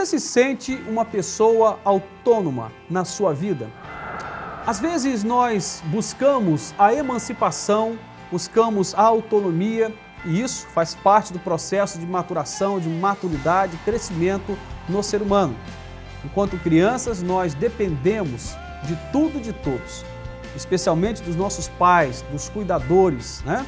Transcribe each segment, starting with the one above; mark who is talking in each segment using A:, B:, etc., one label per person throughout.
A: se sente uma pessoa autônoma na sua vida? Às vezes nós buscamos a emancipação, buscamos a autonomia, e isso faz parte do processo de maturação, de maturidade, crescimento no ser humano. Enquanto crianças, nós dependemos de tudo e de todos, especialmente dos nossos pais, dos cuidadores, né?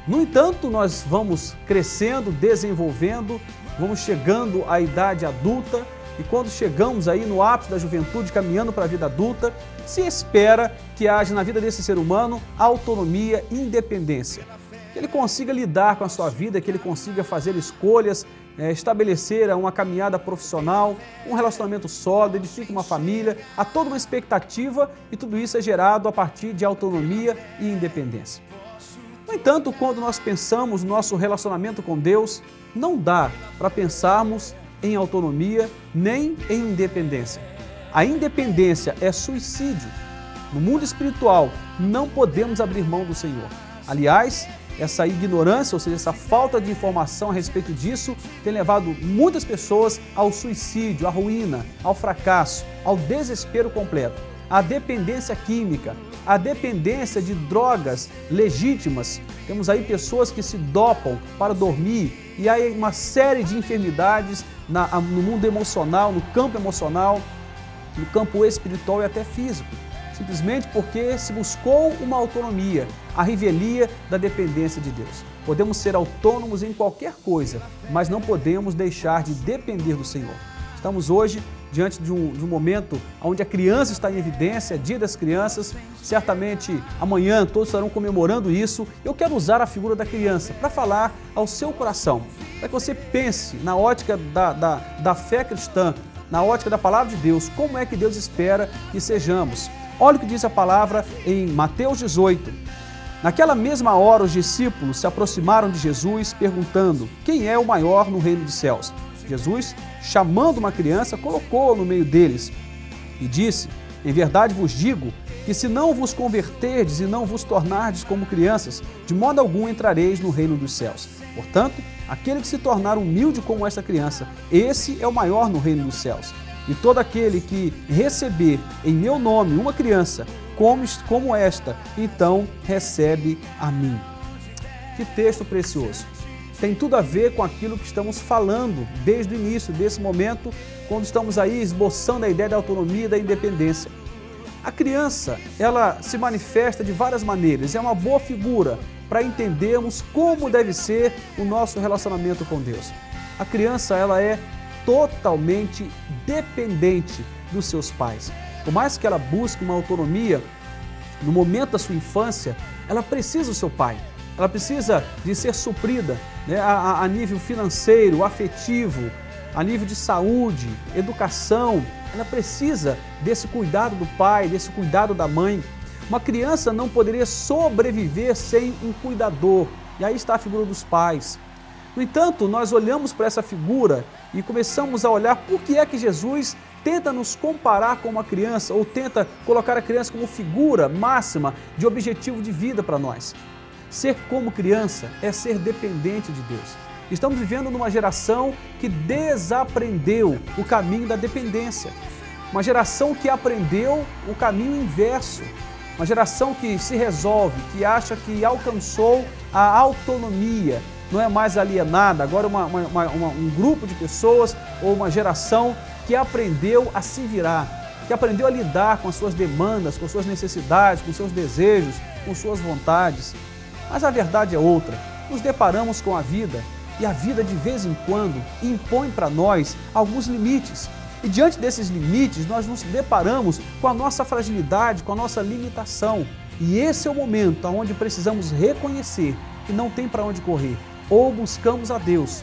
A: No entanto, nós vamos crescendo, desenvolvendo, vamos chegando à idade adulta, e quando chegamos aí no ápice da juventude, caminhando para a vida adulta, se espera que haja na vida desse ser humano autonomia e independência. Que ele consiga lidar com a sua vida, que ele consiga fazer escolhas, estabelecer uma caminhada profissional, um relacionamento sólido, edifique uma família, há toda uma expectativa, e tudo isso é gerado a partir de autonomia e independência. No entanto, quando nós pensamos no nosso relacionamento com Deus, não dá para pensarmos em autonomia nem em independência. A independência é suicídio. No mundo espiritual, não podemos abrir mão do Senhor. Aliás, essa ignorância, ou seja, essa falta de informação a respeito disso, tem levado muitas pessoas ao suicídio, à ruína, ao fracasso, ao desespero completo, à dependência química, à dependência de drogas legítimas. Temos aí pessoas que se dopam para dormir, e há uma série de enfermidades no mundo emocional, no campo emocional, no campo espiritual e até físico. Simplesmente porque se buscou uma autonomia, a revelia da dependência de Deus. Podemos ser autônomos em qualquer coisa, mas não podemos deixar de depender do Senhor. Estamos hoje diante de um momento onde a criança está em evidência, Dia das Crianças. Certamente amanhã todos estarão comemorando isso. Eu quero usar a figura da criança para falar ao seu coração, para que você pense na ótica da fé cristã, na ótica da palavra de Deus, como é que Deus espera que sejamos. Olha o que diz a palavra em Mateus 18. Naquela mesma hora, os discípulos se aproximaram de Jesus, perguntando: quem é o maior no reino dos céus? Jesus, chamando uma criança, colocou-a no meio deles e disse: em verdade vos digo que se não vos converterdes e não vos tornardes como crianças, de modo algum entrareis no reino dos céus. Portanto, aquele que se tornar humilde como esta criança, esse é o maior no reino dos céus. E todo aquele que receber em meu nome uma criança como esta, então recebe a mim. Que texto precioso! Tem tudo a ver com aquilo que estamos falando desde o início desse momento, quando estamos aí esboçando a ideia da autonomia e da independência. A criança, ela se manifesta de várias maneiras, é uma boa figura para entendermos como deve ser o nosso relacionamento com Deus. A criança, ela é totalmente dependente dos seus pais. Por mais que ela busque uma autonomia, no momento da sua infância, ela precisa do seu pai. Ela precisa de ser suprida, né, a nível financeiro, afetivo, a nível de saúde, educação. Ela precisa desse cuidado do pai, desse cuidado da mãe. Uma criança não poderia sobreviver sem um cuidador. E aí está a figura dos pais. No entanto, nós olhamos para essa figura e começamos a olhar por que é que Jesus tenta nos comparar com uma criança, ou tenta colocar a criança como figura máxima de objetivo de vida para nós. Ser como criança é ser dependente de Deus. Estamos vivendo numa geração que desaprendeu o caminho da dependência. Uma geração que aprendeu o caminho inverso. Uma geração que se resolve, que acha que alcançou a autonomia, não é mais alienada, agora um grupo de pessoas ou uma geração que aprendeu a se virar, que aprendeu a lidar com as suas demandas, com suas necessidades, com seus desejos, com suas vontades. Mas a verdade é outra. Nos deparamos com a vida e a vida de vez em quando impõe para nós alguns limites. E diante desses limites nós nos deparamos com a nossa fragilidade, com a nossa limitação. E esse é o momento onde precisamos reconhecer que não tem para onde correr. Ou buscamos a Deus,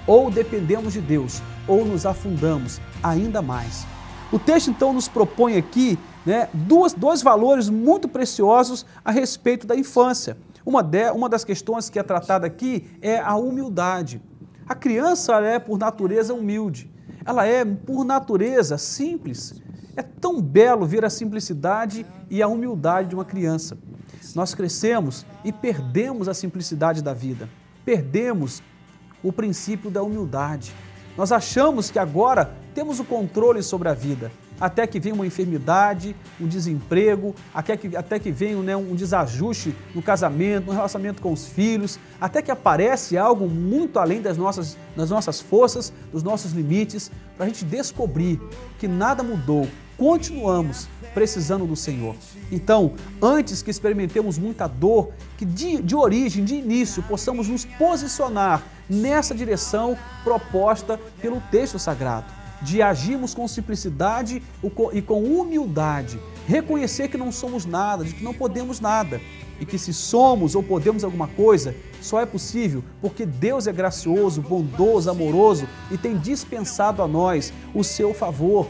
A: ou dependemos de Deus, ou nos afundamos ainda mais. O texto então nos propõe aqui, né, dois valores muito preciosos a respeito da infância. Uma das questões que é tratada aqui é a humildade. A criança é por natureza humilde, ela é por natureza simples. É tão belo ver a simplicidade e a humildade de uma criança. Nós crescemos e perdemos a simplicidade da vida, perdemos o princípio da humildade. Nós achamos que agora temos o controle sobre a vida, até que venha uma enfermidade, um desemprego, até que venha, né, um desajuste no casamento, no relacionamento com os filhos, até que aparece algo muito além das nossas forças, dos nossos limites, para a gente descobrir que nada mudou, continuamos precisando do Senhor. Então, antes que experimentemos muita dor, que de origem, de início, possamos nos posicionar nessa direção proposta pelo texto sagrado, de agirmos com simplicidade e com humildade, reconhecer que não somos nada, de que não podemos nada, e que se somos ou podemos alguma coisa, só é possível porque Deus é gracioso, bondoso, amoroso e tem dispensado a nós o seu favor.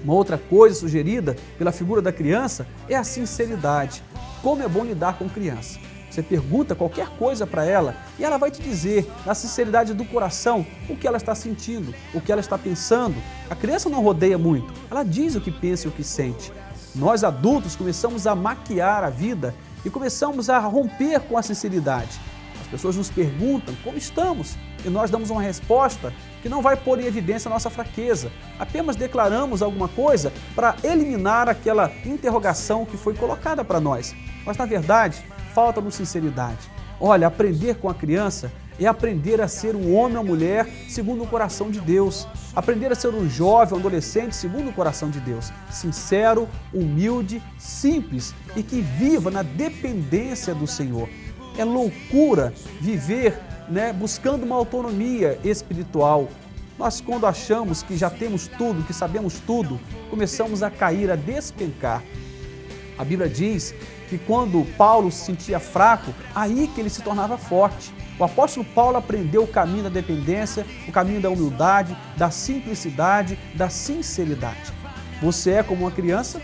A: Uma outra coisa sugerida pela figura da criança é a sinceridade. Como é bom lidar com criança. Você pergunta qualquer coisa para ela e ela vai te dizer, na sinceridade do coração, o que ela está sentindo, o que ela está pensando. A criança não rodeia muito, ela diz o que pensa e o que sente. Nós adultos começamos a maquiar a vida e começamos a romper com a sinceridade. As pessoas nos perguntam como estamos e nós damos uma resposta que não vai pôr em evidência a nossa fraqueza. Apenas declaramos alguma coisa para eliminar aquela interrogação que foi colocada para nós. Mas, na verdade, falta-nos sinceridade. Olha, aprender com a criança é aprender a ser um homem ou mulher segundo o coração de Deus. Aprender a ser um jovem ou adolescente segundo o coração de Deus. Sincero, humilde, simples e que viva na dependência do Senhor. É loucura viver, buscando uma autonomia espiritual. Nós, quando achamos que já temos tudo, que sabemos tudo, começamos a cair, a despencar. A Bíblia diz que quando Paulo se sentia fraco, aí que ele se tornava forte. O apóstolo Paulo aprendeu o caminho da dependência, o caminho da humildade, da simplicidade, da sinceridade. Você é como uma criança?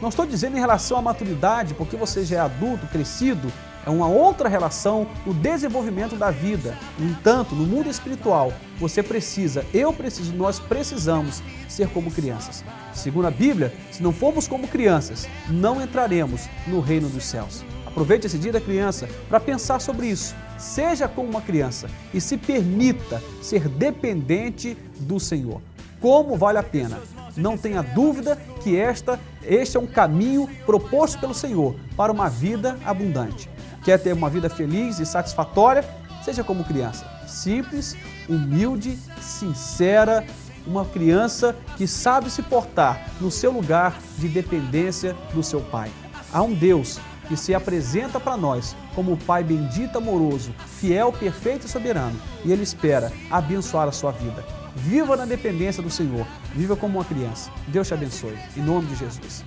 A: Não estou dizendo em relação à maturidade, porque você já é adulto, crescido, é uma outra relação no desenvolvimento da vida. No entanto, no mundo espiritual, você precisa, eu preciso, nós precisamos ser como crianças. Segundo a Bíblia, se não formos como crianças, não entraremos no reino dos céus. Aproveite esse dia da criança para pensar sobre isso. Seja como uma criança e se permita ser dependente do Senhor. Como vale a pena? Não tenha dúvida que este é um caminho proposto pelo Senhor para uma vida abundante. Quer ter uma vida feliz e satisfatória? Seja como criança, simples, humilde, sincera, uma criança que sabe se portar no seu lugar de dependência do seu Pai. Há um Deus que se apresenta para nós como o Pai bendito, amoroso, fiel, perfeito e soberano, e Ele espera abençoar a sua vida. Viva na dependência do Senhor, viva como uma criança. Deus te abençoe, em nome de Jesus.